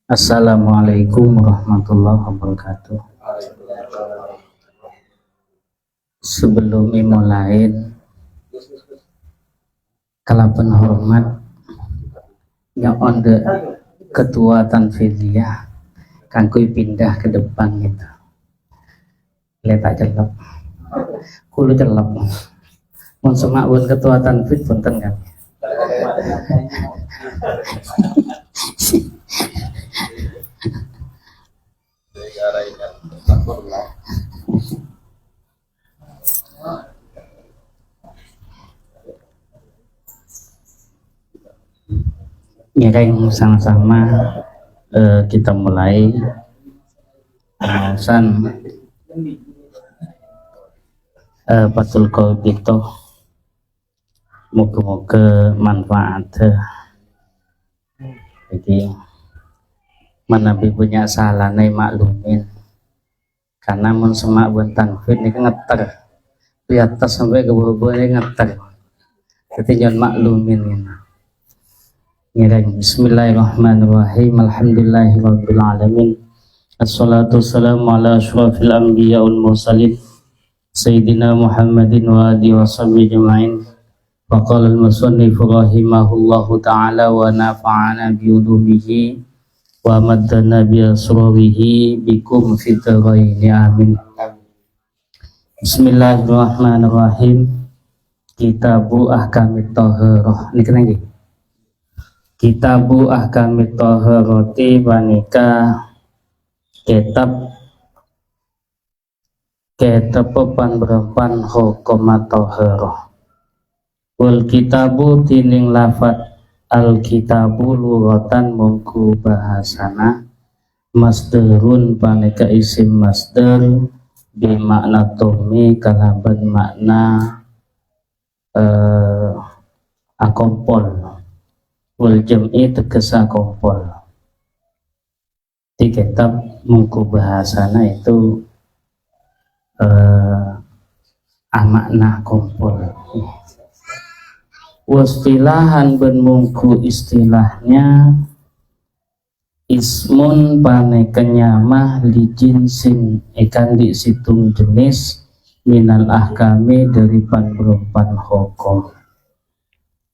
Assalamualaikum warahmatullahi wabarakatuh. Sebelum dimulai, kalaupun hormat yang onde ketua tanfidiyah kangkui pindah ke depan gitu. Letak celok, kulu celok. Mun semak pun ketua tanfid punten kan. Ngereng sama-sama kita mulai pembahasan Fathul Qaul itu. Moga-moga manfaat. Jadi menabi punya salah nih maklumin, karena mun semak bun tanfid ini ngeter di atas sampai ke bawah ini ngeter, jadi jangan maklumin ini. Ngereng. Bismillahirrahmanirrahim. Alhamdulillahirabbil alamin. Assalatu wassalamu ala asyrafil anbiya wal mursalin sayyidina Muhammadin wa alihi washabbihi ajmain. Faqala al-musannif rahimahullahu ta'ala wa nafa'ana bi ulumihi wa maddana bi asrarihi bikum fid dharain amin. Bismillahirrahmanirrahim. Kitabu Ahkamit Thaharah. Niki niki. Kitabu Ahkamit Thaharati panika kitab panberempan hukum thaharah. Wal kitabu tining lafat al kitabu lughatan mungku bahasana masdarun panika isim masdar bi makna tumi kalaban makna akompol. Wal jam'i tegesa kompol. Di kitab mungku bahasana itu makna kompol. Wastilahan ben mungku istilahnya ismun paneka nyamah li jinsin ikan di situng jenis minal ahkami dari panberempan hukum.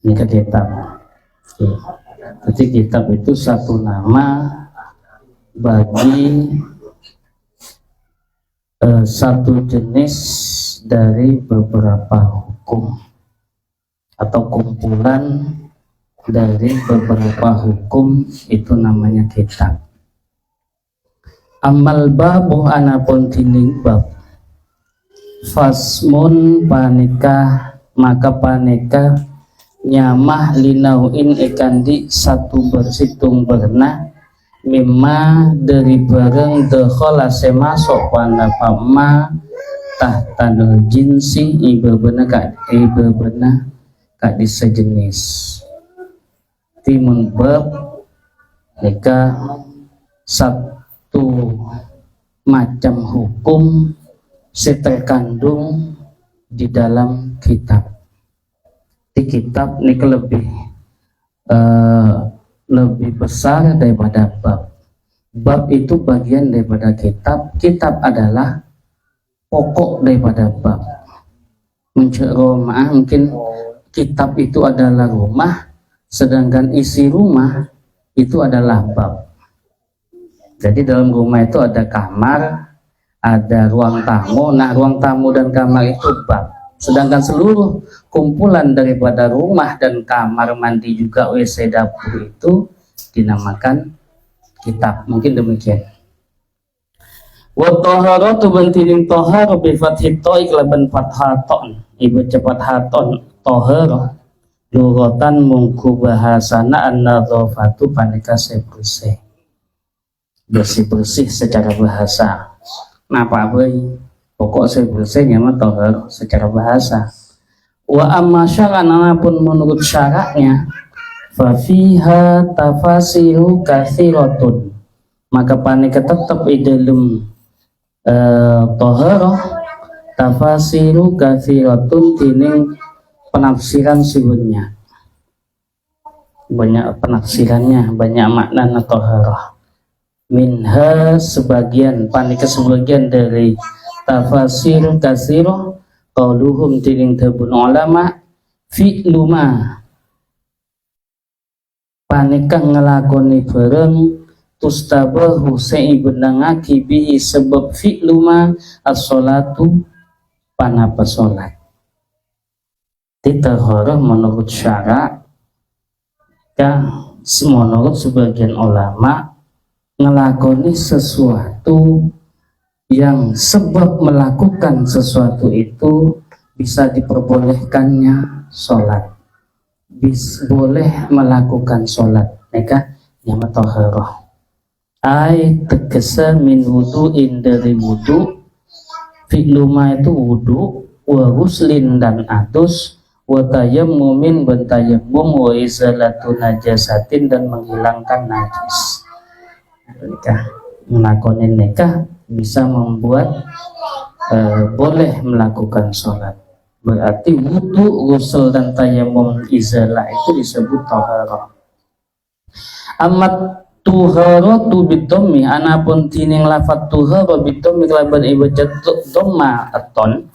Ini ke kitab. Jadi kitab itu satu nama bagi satu jenis dari beberapa hukum atau kumpulan dari beberapa hukum, itu namanya kitab. Amal babu anapun tining bab fasmun panika maka panika nyamah linauin ikan di satu bersitung berna mimma dari bareng dekhola semasuk pada pama tahtanul jinsi iba benar kak di sejenis timun bab mereka satu macam hukum terkandung di dalam kitab. Di kitab ini lebih besar daripada bab. Bab itu bagian daripada kitab. Kitab adalah pokok daripada bab. Mungkin kitab itu adalah rumah, sedangkan isi rumah itu adalah bab. Jadi dalam rumah itu ada kamar, ada ruang tamu. Nah, ruang tamu dan kamar itu bab. Sedangkan seluruh kumpulan daripada rumah dan kamar mandi juga WC dapur itu dinamakan kitab. Mungkin demikian. Wa taharatu bantining tahar bi fathit ta iklaban fathaton. Ibu cepat haton tahar lughatan mungku bahasana an-nadzafatu panika bersih. Bersih-bersih secara bahasa. Napa euy? Pokok bersihnya mah tahar secara bahasa. Wa amma syara'an pun menurut syaraknya fa fiha tafasiru katsiratun. Maka panika tetap di dalam taharah tafasiru katsiratun tining penafsiran siwunnya, banyak penafsirannya, banyak makna toharoh. Minha sebagian, panika sebagian dari tafasir katsiroh qauluhum tining tabun ulama fi'lu ma panika ngelakoni bareng tustabahu seibenangaki bihi sebab fi'lu ma as-sholatu panapa sholat. Titaharah menurut syarak menurut sebagian ulama ngelakoni sesuatu yang sebab melakukan sesuatu itu bisa diperbolehkannya sholat, boleh melakukan sholat mereka yang toharoh ay tegesa min wudu'in dari wudu, fi'luma itu wudu, wa huslin dan atus, wa tayammumin bentayammum, wa izalatu najasatin dan menghilangkan najis. Nikah melakoni nikah bisa membuat boleh melakukan sholat. Berarti wudu, ghusl dan tayammum, izalah itu disebut taharah. Amat tuharatu bidommi anapun tining lafat tuhara bidommi kelaban ibadat dhamma aton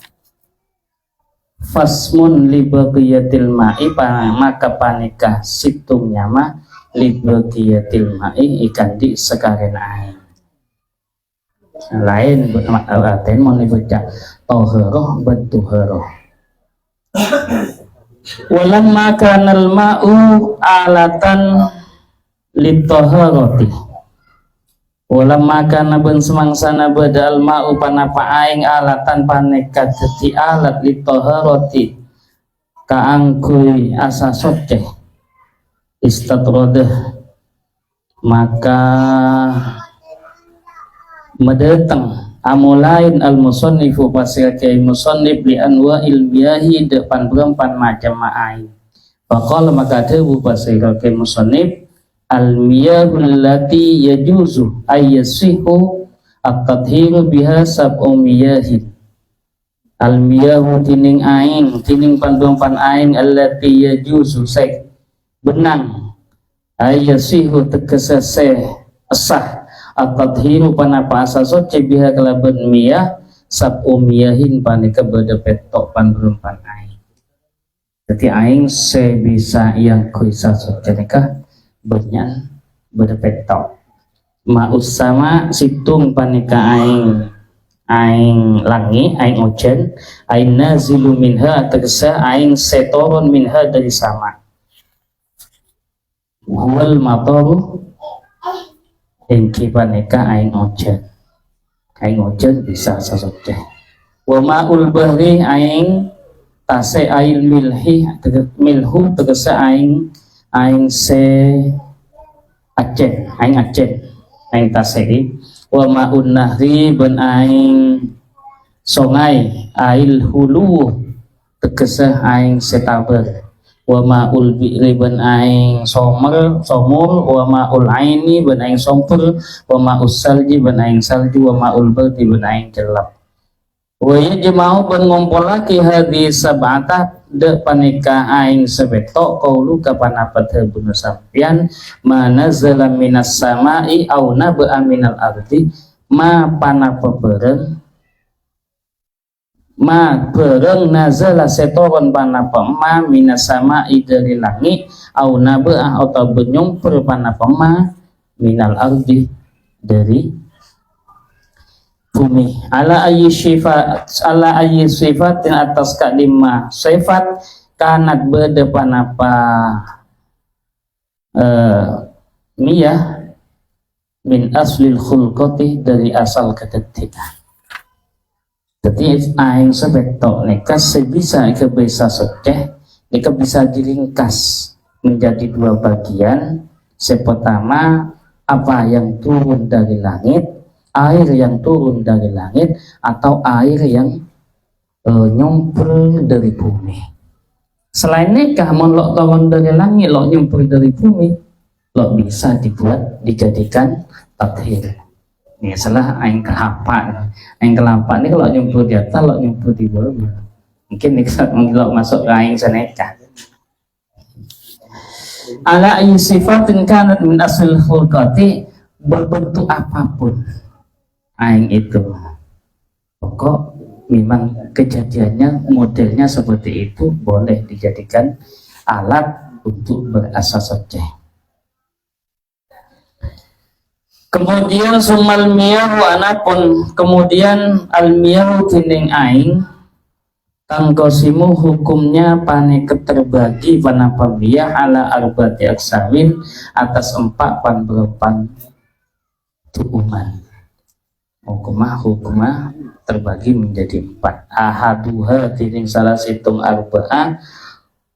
fasmun li baqiyatil ma'i maka panikah situng nyama li baqiyatil ma'i ikan di sekaren air lain berarti mau dibaca taharah batuharah. Walam makanal ma'u alatan litaharati, walam makana ben semangsana badal ma'u panapa aing alatan paneka dadi alat litaharati kaangkui asa soceh istatrodah maka mendatang amulain al-musannifu pasir kiai musannif li anwa ilmiyahi depan berempan macam ma'ain faqala maka dewu pasir kiai musannif al-miyahul lati yajuzu ayyasihu at-tadhiru biha sab'u miyahin al-miyahu tining ain tining panduampan ain allati yajuzu sek benang ayyasihu tegesa se asah at-tadhiru panapa asa soce biha kelaban miyah sab'u miyahin panika beda petok panduampan ain. Jadi aing se bisa yang kuisa soce nikah banyak berpetok ma'us sama situng panika aing langi aing ojen aing nazilu minha tegesa aing setoron minha dari sama huwal mataru engki panika aing ojen bisa sasoteh wa ma'ul bahri aing tase ail milhu tegesa aing se acen aing tasei wa ma'un nahri ben aing songai ail hulu tegese aing setaber wa ma'ul bi'ri ben aing somur wa ma'ul aini ben aing sompur wa ma'us salji ben aing salju wa ma'ul bardi ben aing jelap wa yajma'u ben ngumpulake hadis sab'ata de panika aing sebetok qaulu kapanapat hebun sampian manazala minas sama'i au naba'a minal ardi ma panapa bereng nazala setoron panapa ma minas sama'i dari langit au naba'a atau benyumpur panapa ma minal ardi dari bumi ala ayyi sifatin atas kalimah sifat kanat berdepan apa miyah min aslil khulqati dari asal ketetika. Jadi aing sebetok neka sebisa ika bisa soceh neka bisa diringkas menjadi dua bagian. Pertama apa yang turun dari langit, air yang turun dari langit atau air yang nyumpul dari bumi. Selain nikah lok turun dari langit, lok nyumpul dari bumi, lok bisa dijadikan tathir. Ini salah aing kelapa. Aing kelapa ini kalau nyumpul di atas, kalau nyumpul di bawah. Mungkin nih kalau masuk ke aing seneka. Ala ayi sifatin kanat min asl khulqati, berbentuk apapun aing itu. Pokok memang kejadiannya modelnya seperti itu boleh dijadikan alat untuk berasas soceh. Kemudian sumal miyahu anapun kemudian al miyahu kining aing tangkosimu hukumnya paneket terbagi panapa miyah ala arbati aksamin atas 4 panberapan tuuman. Hukumah terbagi menjadi 4. Ahaduha tiring salah situng arba'ah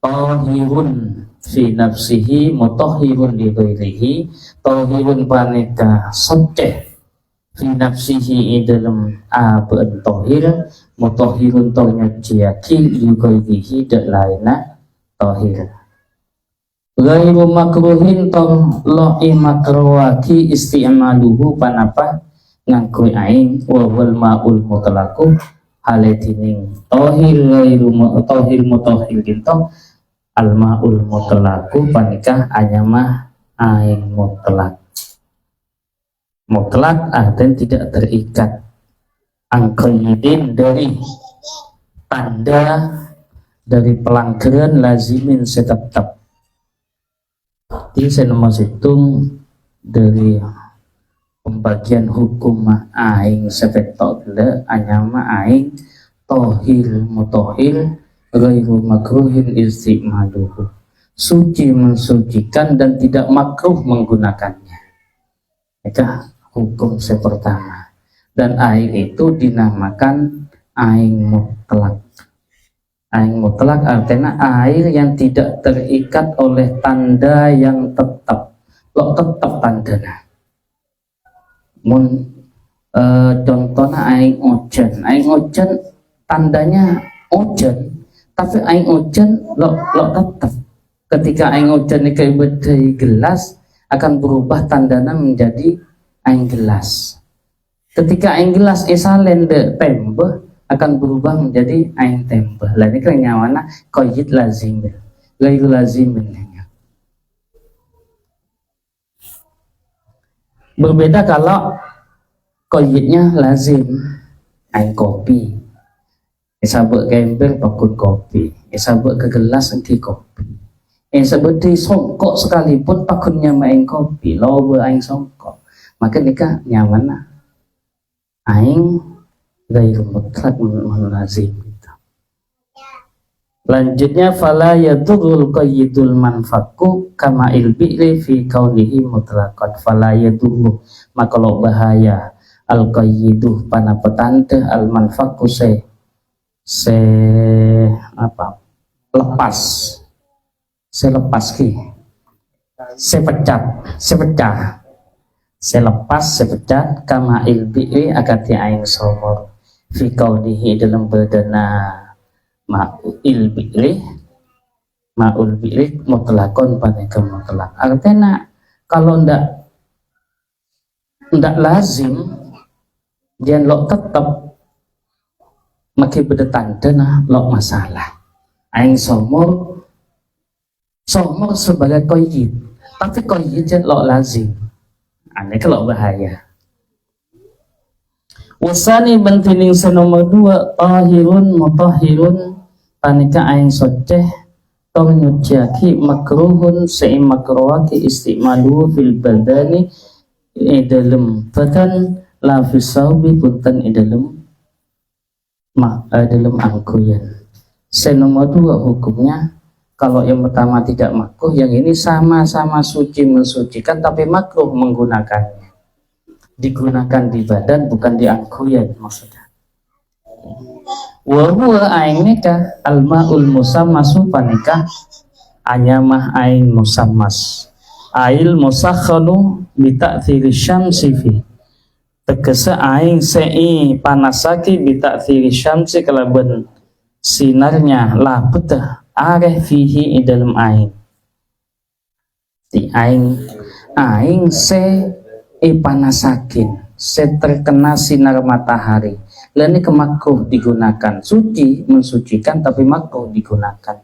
tahirun fi nafsihi mutahhirun li ghairihi. Tahirun paneka soceh fi nafsihi dalam aben tahir, mutahhirun to nyuciaki li ghairihi dak laina tahir. Ghairu makruhin to la'i makruwaki isti'maluhu panapa ngangkui aing wa wal ma'ul mutlaqu haletining tahir ghairu tahir mutahhir gitu al ma'ul mutlaqu panikah anyamah aing mutlak. Mutlak artinya tidak terikat angkayidin dari tanda dari pelanggaran lazimin setetap. Jadi saya nomor hitung dari pembagian hukum aing sepetok le anyama aing tohir mutohir ghairu makruhin istimaluhu, suci mensucikan dan tidak makruh menggunakannya. Itu hukum pertama. Dan air itu dinamakan air mutlak. Air mutlak artinya air yang tidak terikat oleh tanda yang tetap. Lo tetap tandanya. Contohnya air ojen. Air ojen tandanya ojen. Tapi air ojen lo tetap. Ketika air ojen ini gelas akan berubah tandanya menjadi air gelas. Ketika air gelas isalen de tembe akan berubah menjadi air tembe. Lah ini kan nyawana qayyid lazim. Ghairu lazim. Berbeda kalau qayyidnya lazim, air kopi. Isabuk gembel pakun kopi. Isabuk ke gelas nanti kopi. Seperti songkok sekalipun pakunnya main kopi, lobo aing songkok. Maka nikah nyaman aing ghairu mutlak lazim. Lanjutnya fala yadurul qayyidul manfaku kama ilbi'li fi kaunihi mutlaqan. Fala yadurul maka lo bahaya al qayyidu pana petanda al manfaku se lepas selepaskan sepecah sepecah kama ilbi'i akati aing somor fi kaudihi dalam berdana ma'ul bi'li mutlakon paneka mutlak. Artinya kalau ndak lazim dia lo tetap maki berdetanda lo masalah aing somor sebagai qayyid, tapi qayyid lo lazim. Aneh kalau bahaya. Wasani bentining senomor 2 tahirun mutahhirun panika aing soceh tong nyuciaki makruhun sei makruhaki istimalu fil badani dalam badan la fi saubi punten dalam angkuyan. Senomor 2 hukumnya kalau yang pertama tidak makruh, yang ini sama-sama suci mensucikan tapi makruh menggunakannya. Digunakan di badan bukan di angkuyan maksudnya. Wa huwa aing nikah al-ma'ul musammasu panikah anyamah aing musammas. Ail musakhanu bi ta'thiri syamsi fi. Tegese aing sei panasaki bi ta'thiri syamsi kalaban sinarnya lah betah areh fihi dalam aing. Di aing se panasakin terkena sinar matahari. Lain ini makruh digunakan. Suci mensucikan tapi makruh digunakan.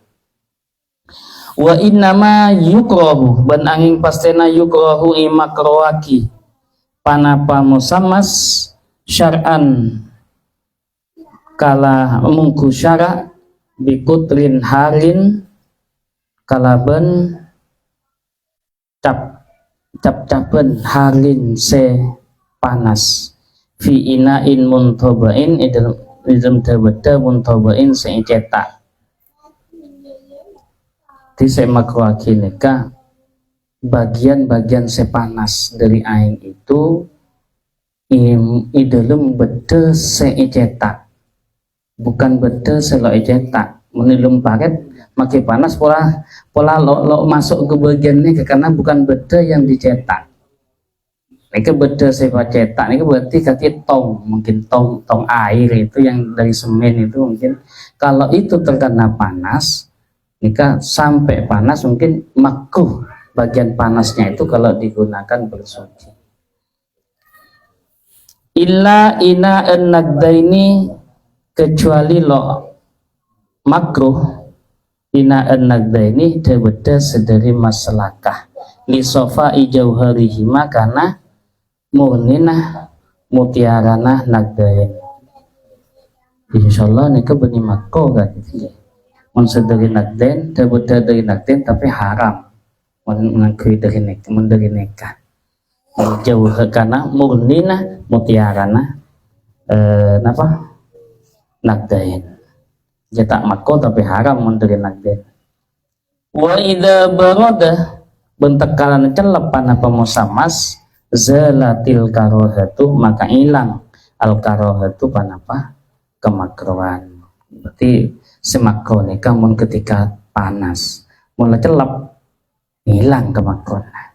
Wa innama yukrahu ban angin pastena yukrahu imakroaki panapa musammas syar'an kala mungku syara bikutrin harin kalaban cap-capen harin se panas fi inain muntobain idam tabada muntobain se cetak di semakroaki neka bagian-bagian sepanas dari aing itu idalem bede seicetak bukan bede selo icetak menilum paret makin panas pola lo masuk ke bagiannya karena bukan bede yang dicetak ini bede sepa cetak ini berarti kaki tong mungkin tong air itu yang dari semen itu mungkin kalau itu terkena panas nikah sampai panas mungkin makruh bagian panasnya itu kalau digunakan bersuci. Illa ina an-nagdaini kecuali lo makruh ina an-nagdaini debeda sedari maslakah li sofa ijauharihima karena murninah mutiarana nagdain. Insyaallah nikah benih makruh kan gitu. Sedari nakden, terbuka dari nakden tapi haram mengakui dari nikah jauh karena murnina mutiarana napa nakden jetak mako tapi haram dari nakden. Wa idza barada bentekalan celep panapa musammas zalatil karohatu maka hilang al karohatu panapa kemakruhan. Berarti semakro nikah mun ketika panas mulai celap hilang kemakruhan.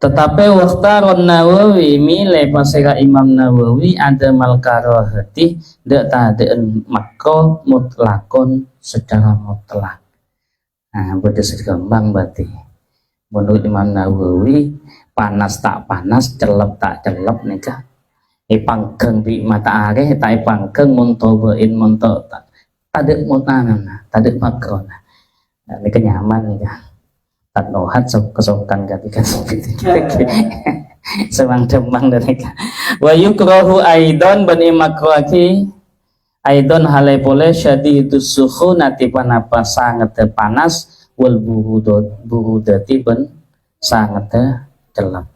Tetapi waktu Nawawi milih pasira Imam Nawawi ada mal karohati dak tadeen makro mutlakon secara mutlak. Nah berarti segambang berarti menurut Imam Nawawi panas tak panas celep tak celep nikah pangkeng di mata are tak pangkeng muntobain munto tadek mutana tadek makron ini kenyaman nih kan tak nohat kesokan gantikan semang demang dari kan wa yukrahu aidon bani makroaki aidon halai pole syadidus sukhunati panapa sangat panas wal burudati ben sangat celap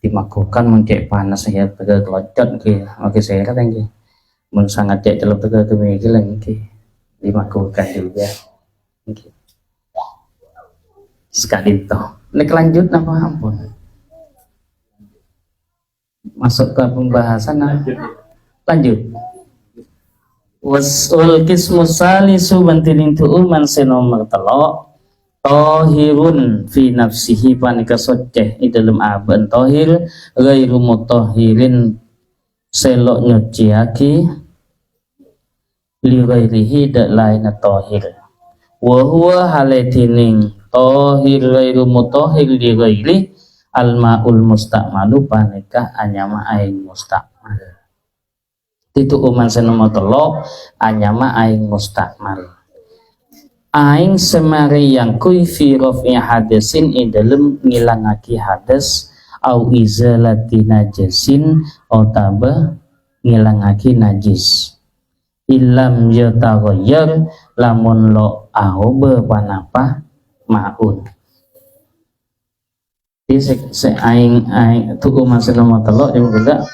dimakruhkan mencek panas saya tegak kelocot ke oke saya kata yang men sangat cek celap tegak kemiki lagi dimakruhkan juga okay. Sekali itu ini lanjut apa ampun masuk ke pembahasan lanjut wasul kismus salisu bantilin tu'uman senomor telok tohirun fi nafsihi panika soceh di dalam aban tohir ghairu mutahhirin selok nyuciaki li ghairihi dak lain tohir wa huwa halatining tohir ghairu mutahhir li ghairi al maul musta'malu panika anyama aing musta'mal titu uman senomor telo anyama aing musta'mal aing semari yang kui fi raf'i hadasin ing dalem ngilangake hadas au izalati najasin otaba ngilangake najis ilam yataghayyar lamun lo aube panapa maun di se aing tu uman selama telo juga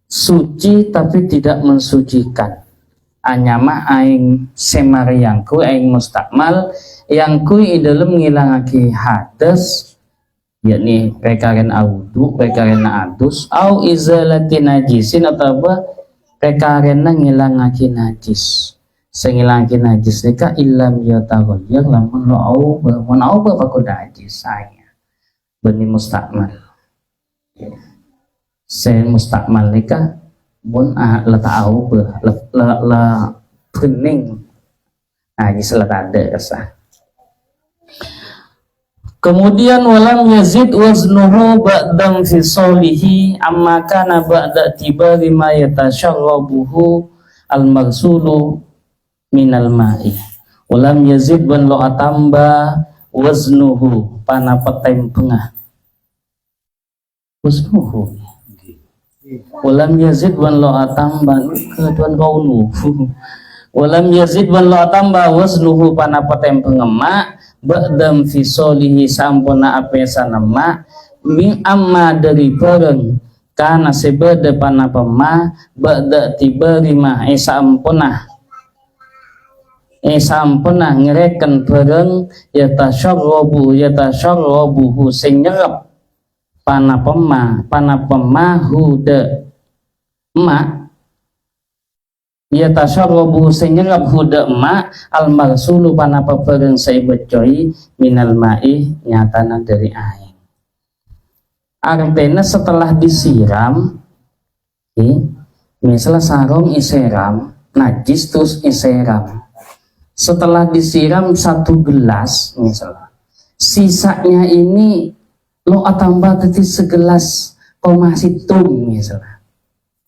suci tapi tidak mensucikan anyama aing semari yangku aing mustakmal yangku idalem ngilangake hadas yakni rekaren audu rekaren adus au izalati najisin atau rekaren ngilangake najis sengilangake najis nika ilam yataghayyar lamun au paku najis saya bani mustakmal se mustakmal nika mun letak au la pening nah ini selata ada rasa Kemudian walam yazid waznuhu ba'dam fi solihi amma kana ba'da tibari ma yatasharrabuhu al-maghsulu minal ma'i. Walam yazid wan lo atamba waznuhu pana petem pengah. Waznuhu. Walam yazid wan lo atamba ketuan kaunu. Walam yazid wan lo atamba waznuhu pana petem pengemak ba'dam fi solihi sampuna apesana ma min amma dari bareng kana sebeda pana pema ba'da tibari ma sampuna sampuna ngereken bareng yatasharrabuhu sing nyerep pana pema huda ma yatasharrabuhu sing nyerep huda ma al maghsulu pana bareng saibecoi minal ma'i nyatana dari air. Artinya setelah disiram misalnya sarung iseram najis terus iseram, setelah disiram 1 gelas misalnya, sisanya ini lo tambah tadi segelas koma situng misalnya,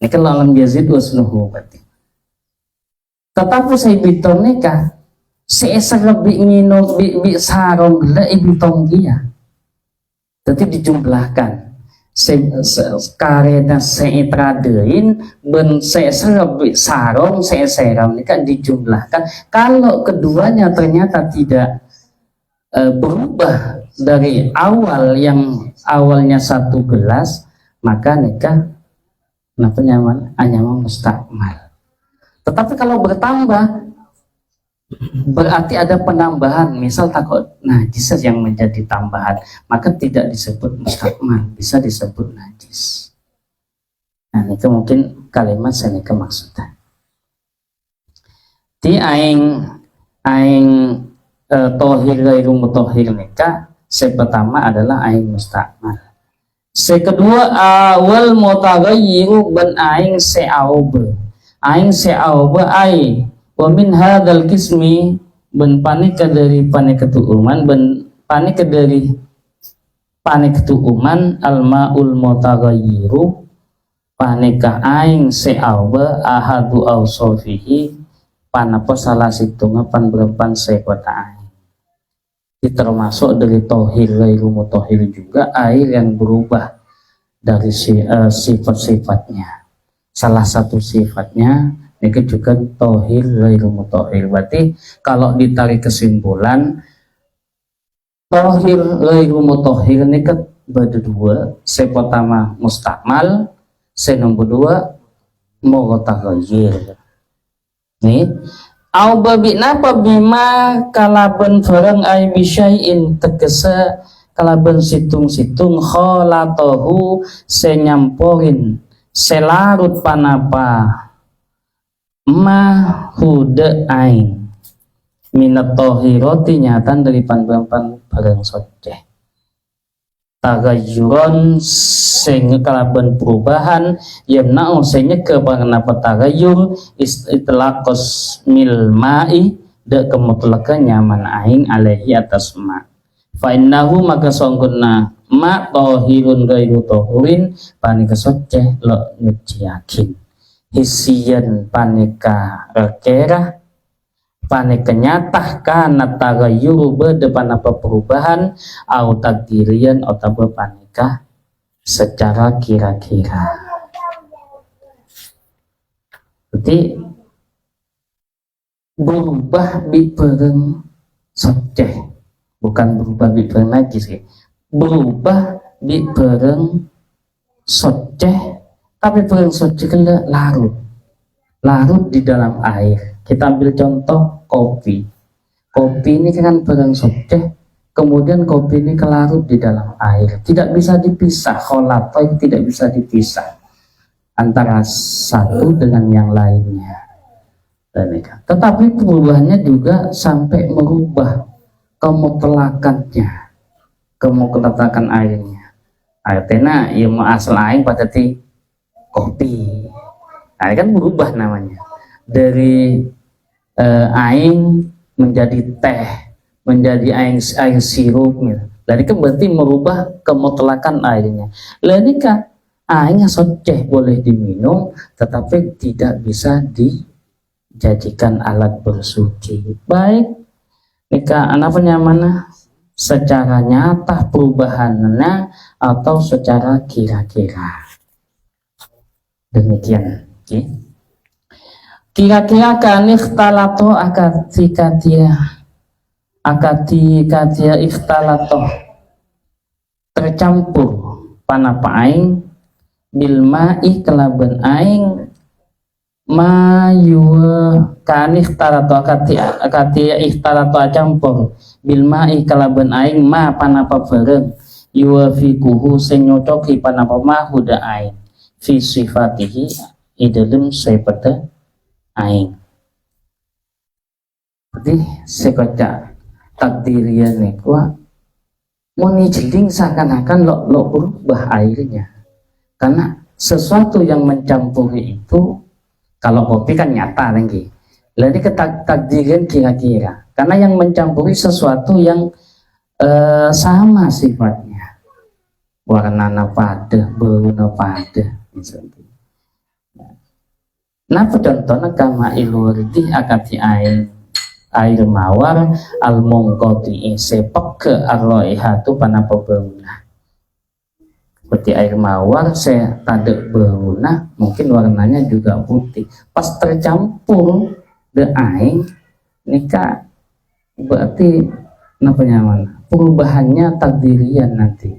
ini kan alam yazid wasnuhu berarti. Tetapi saya biton nikah seesar lebih minum bi sarong gela ibitong dia, jadi dijumlahkan karena seitradein ben seserbi sarong seseram ini kan dijumlahkan. Kalau keduanya ternyata tidak berubah dari awal yang awalnya 1 gelas, maka nikah nyaman mustakmal. Tetapi kalau bertambah berarti ada penambahan, misal takut najis yang menjadi tambahan, maka tidak disebut mustakmal, bisa disebut najis. Nah, itu mungkin kalimat saya maksudnya. Di aing tohir gairu mutahhir nikah, pertama adalah aing mustakmal. Kedua awal mutaghayyiru ban aing se'aube. Aing se'aube ai wa min hadzal qismi ben panika dari paniketuuman ben panika dari paniketuuman al maul mutaghayyiru panika aing se'aube ahadu ausofihi panapa salah situnga pan berepan sekota aing. Termasuk dari tohir gairu mutahhir juga air yang berubah dari sifat-sifatnya. Salah satu sifatnya ini juga tohir gairu mutahhir. Berarti kalau ditarik kesimpulan tohir gairu mutahhir ini kan berdua, pertama mustakmal, nomor 2 mughataghayyir. Nih au babina bima kalaben barang ay bisyai'in tegese kalaben situng-situng khalatahu senyamporin selarut panapa ma huda ain minat tohiroti nyatan dari pan barang soceh tagayyuron sing kalaban perubahan yamna'u sing nyeke panapa tagayyur itlaqos mil ma'i de kemutlakan nyaman aing alaihi atas ma fa innahu maka songkuna ma tohirun gairu tohurin panika soceh lo nyuciakin hisian panika rekera panika nyatah kana tagayyuru berdepan apa perubahan au takdirian atau panika secara kira-kira. Jadi berubah di pereng soceh, bukan berubah di pereng najis, berubah di pereng soceh, tapi pereng soceh kena larut di dalam air. Kita ambil contoh kopi. Kopi ini kan pereng soceh, kemudian kopi ini kelarut di dalam air, tidak bisa dipisah. Kholato tidak bisa dipisah antara satu dengan yang lainnya. Tetapi perubahannya juga sampai merubah kemutlakan airnya. Artinya ya mau asal air pada kopi. Nah, kan berubah namanya dari aing menjadi teh, menjadi air sirup gitu. Jadi kan berarti merubah kemutlakan airnya. Lalu kan airnya soceh boleh diminum, tetapi tidak bisa dijadikan alat bersuci. Baik, jika anaknya mana secara nyata perubahannya atau secara kira-kira. Demikian. Okay. Kira-kira kan ikhtalato akati katia ikhtalato tercampur panapa aing bilma'i kelaban aing mayuwa kan ikhtalato akatia ikhtalato campur bilma'i kelaban aing ma panapa bareng yuwa fikuhu sing nyocoki panapa ma huda aing fi sifatihi idalem sepada aing. Jadi sekocak takdirian niku muni jeling seakan-akan lo berubah airnya, karena sesuatu yang mencampuri itu kalau kopi kan nyata lagi. Jadi takdirian kira-kira karena yang mencampuri sesuatu yang sama sifatnya, warna pada, bau pada misalnya. Nah contohnya kama ilurdi akati air mawar al mongkoti sepak ke arroihatu panapa bauna. Seperti air mawar saya tanda bauna mungkin warnanya juga putih. Pas tercampur de air nikah berarti apa nyaman perubahannya takdirian nanti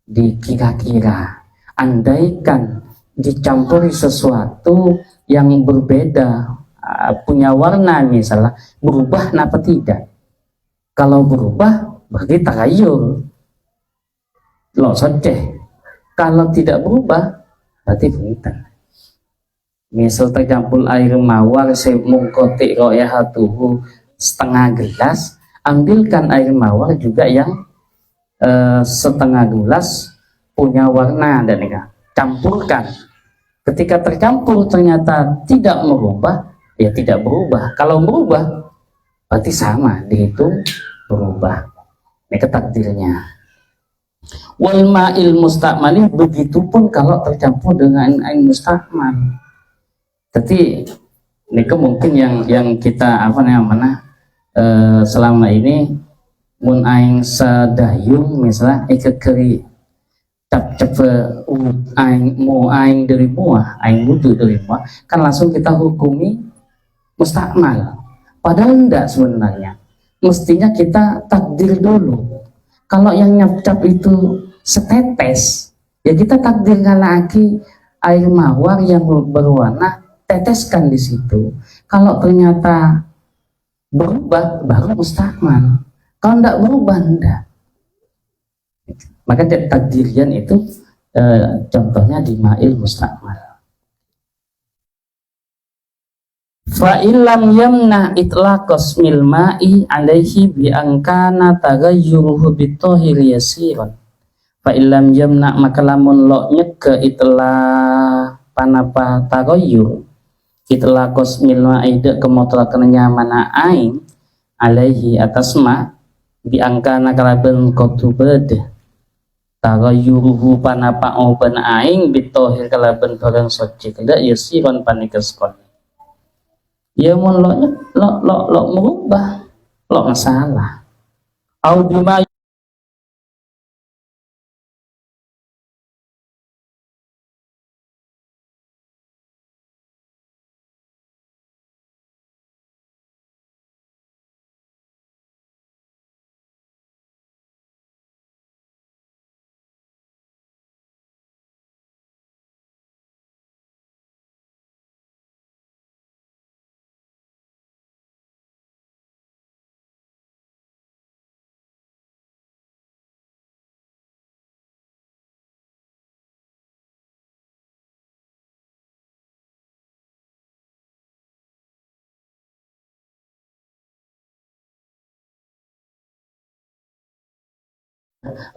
dikira-kira. Andaikan dicampuri sesuatu yang berbeda punya warna misalnya berubah kenapa tidak? Kalau berubah berarti tagayur lo soceh. Kalau tidak berubah berarti punten. Misal tercampur air mawar semungkotik royahatuhu setengah gelas, ambilkan air mawar juga yang setengah gelas punya warna dan campurkan. Ketika tercampur ternyata tidak merubah, ya tidak berubah. Kalau berubah berarti sama, dihitung berubah. Ini takdirnya. Wal ma'il mustakmali begitupun kalau tercampur dengan air mustakmal. Jadi ini mungkin yang kita selama ini mun aing sadayung misalnya ikekeri cepe aing dari muah, aing wudu dari muah, kan langsung kita hukumi mustakmal. Padahal enggak sebenarnya. Mestinya kita takdir dulu. Kalau yang nyap-cap itu setetes, ya kita takdirkan lagi air mawar yang berwarna, teteskan di situ. Kalau ternyata berubah, baru mustakmal. Kalau enggak berubah, enggak. Maka takdirian itu contohnya di ma'il mustakmal. Fa illam yamna itlaqas mil ma'i alaihi bi angkana tagayyuruhu bitahir yasiran. Fa illam yamna maka lamun lo nyeke itlah panapa tagayyur itlaqas mil ma'i de kemutlakan nyamana aing alaihi atas ma bi angkana kalaben kotubed tagayyuruhu panapa open aing bitahir kalaben barang suci kada yasiran panikeskon. Ya mun lo merubah lo masalah. Au bima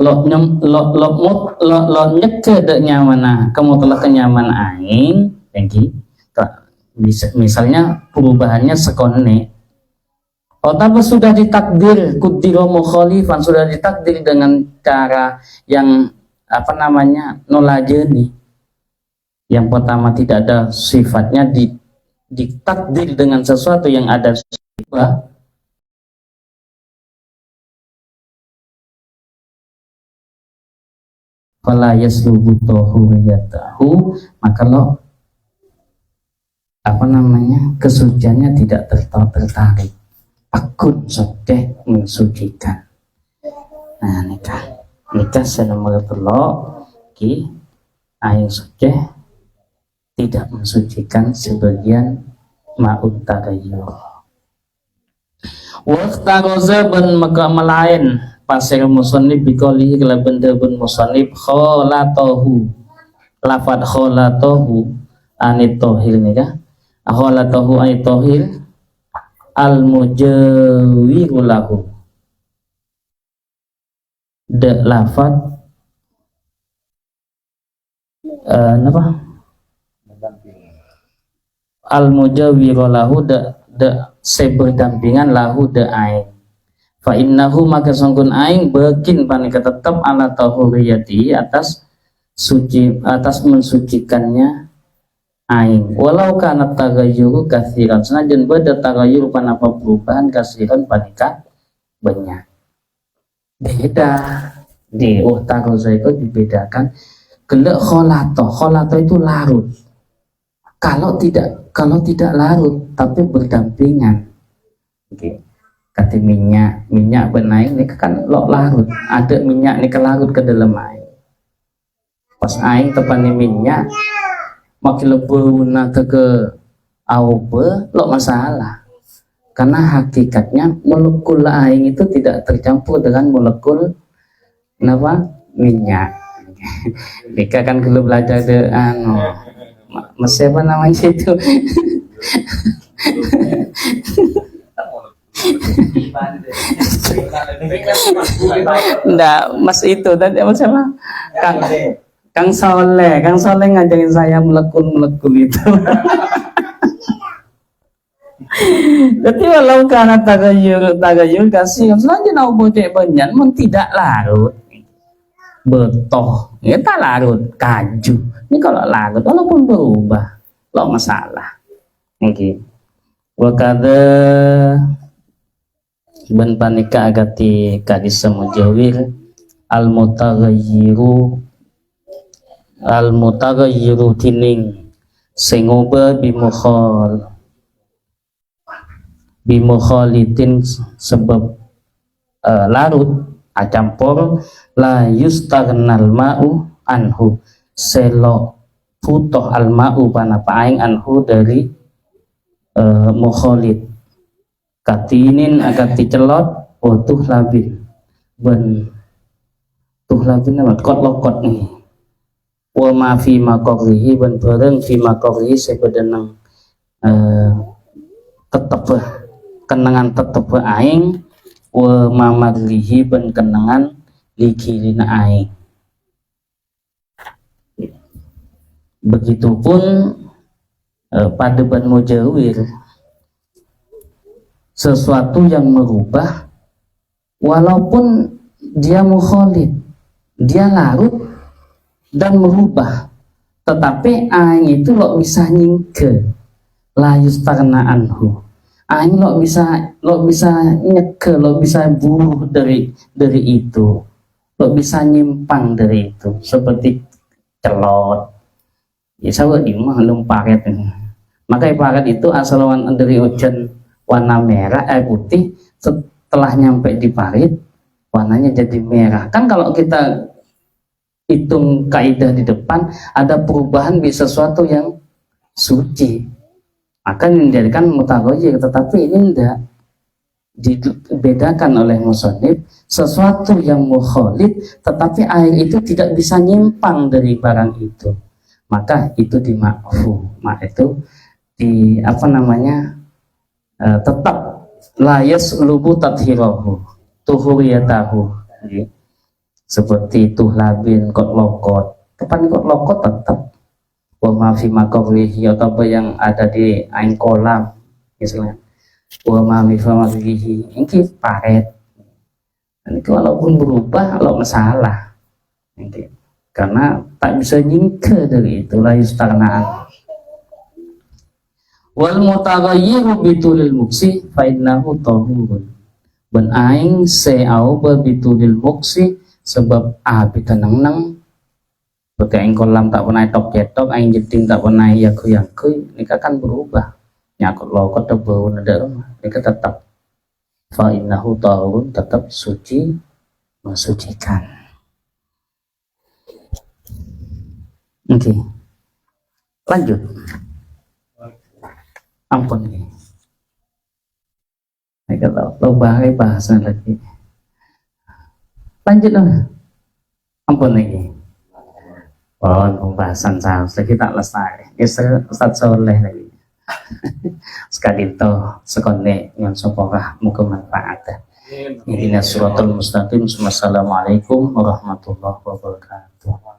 lo nyeke de nyamana kamu telah kenyaman aing thank misalnya perubahannya sekone Otapa sudah ditakdir kudiro mukhalifan, sudah ditakdir dengan cara yang apa namanya nolajeni. Yang pertama tidak ada sifatnya, ditakdir dengan sesuatu yang ada sifat. Fala yaslubu tahuriyatahu, maka lo apa namanya kesuciannya tidak tertarik. Akun sodeh mensucikan. Nah nikah senomor telok ki aing sodeh tidak mensucikan sebagian ma'un tagayyur. Waqtaroza ben maka melain pasir musannif bikolihi kelaban dabun musannif kholatohu lafad kholatohu anitohil nikah kholatohu anitohil al mujawiru lahu de lafad apa al mujawiru lahu de seberdampingan lahu de ain fa innahu maka sangkun aing bekin panika tetap ala tahuriyati atas suci atas mensucikannya aing walau kana tagayyuru katsiran senajan beda tagayyur panapa perubahan katsiran panika banyak. Beda di uhtaroza itu dibedakan gelek kholato itu larut. Kalau tidak larut tapi berdampingan. Oke. Kata minyak benaik ini kan lo larut, ada minyak ini kelarut ke dalam air. Pas air tepani minyak makin lebih nata ke aube lo masalah, karena hakikatnya molekul air itu tidak tercampur dengan molekul minyak. Dika kan kalau belajar de masih apa namanya itu enggak mas itu tadi apa siapa Kang Soleh ngajarin saya melekul itu. Jadi walau karena tagayur kasih selanjutnya nak bocek banyak mun tidak larut betoh ya tak larut kaju ini kalau larut walaupun berubah lo masalah mungkin wakada ben panika agati kadisa mujawir al mutaghayyiru tining sing ngoba bimukhalitin sebab larut acampur la yustaghnal ma'u anhu selo putoh al ma'u panapa aing anhu dari mukhalid katinin agati celot tuh labin ben tuh labin apa kot lokot nih wa ma fi maqrihi ben bareng fi maqrihi sebedenang tetep kenangan tetep aing wa ma madlihi ben kenangan likirina aing. Begitupun pada ban mujawir sesuatu yang merubah walaupun dia mukhalid, dia larut dan merubah, tetapi aing itu lo bisa nyingke la yustarna anhu, aing lo bisa nyeke, lo bisa buruh dari itu, lo bisa nyimpang dari itu, seperti celot ya sawo di mah paret ini. Maka paret itu asal dari hujan warna merah putih, setelah nyampe di parit warnanya jadi merah. Kan kalau kita hitung kaidah di depan ada perubahan di sesuatu yang suci, akan menjadikan mutaghayyir, tetapi ini tidak dibedakan oleh musannif sesuatu yang mukhalid tetapi air itu tidak bisa nyimpang dari barang itu, maka itu dimakfu, maka itu di apa namanya tetap layas lubu tathirahu tuhuriyatahu seperti tuhlabin kot lokot, tepan kot lokot tetap wa ma fi maqrihi atau yang ada di ain kolam misalnya wa mami fama fihi ini paret. Ini walaupun berubah kalau masalah ini, karena tak bisa nyingkir dari itu la yustaghna'an. Wal mutaghayyiru bitulil muksi fa innahu tahurun. Ben aing seau bitulil muksi sebab api tenang nang seperti aing kolam tak pernah tok cetok, aing jeding tak pernah yaku ini kan berubah. Nyakut lokot tebau nada rumah ini tetap fa innahu tahurun, tetap suci, mensucikan. Oke. Lanjut. Ampun nih. Saya kata lo bahasa lagi. Lanjut dong. Ampun lagi. Pohon pembahasan seharusnya kita lestari. Ustaz Soleh lagi. Sekali itu sekone yang sopokah muka manfaat. Ini suratul mustaqim. Assalamualaikum warahmatullahi wabarakatuh.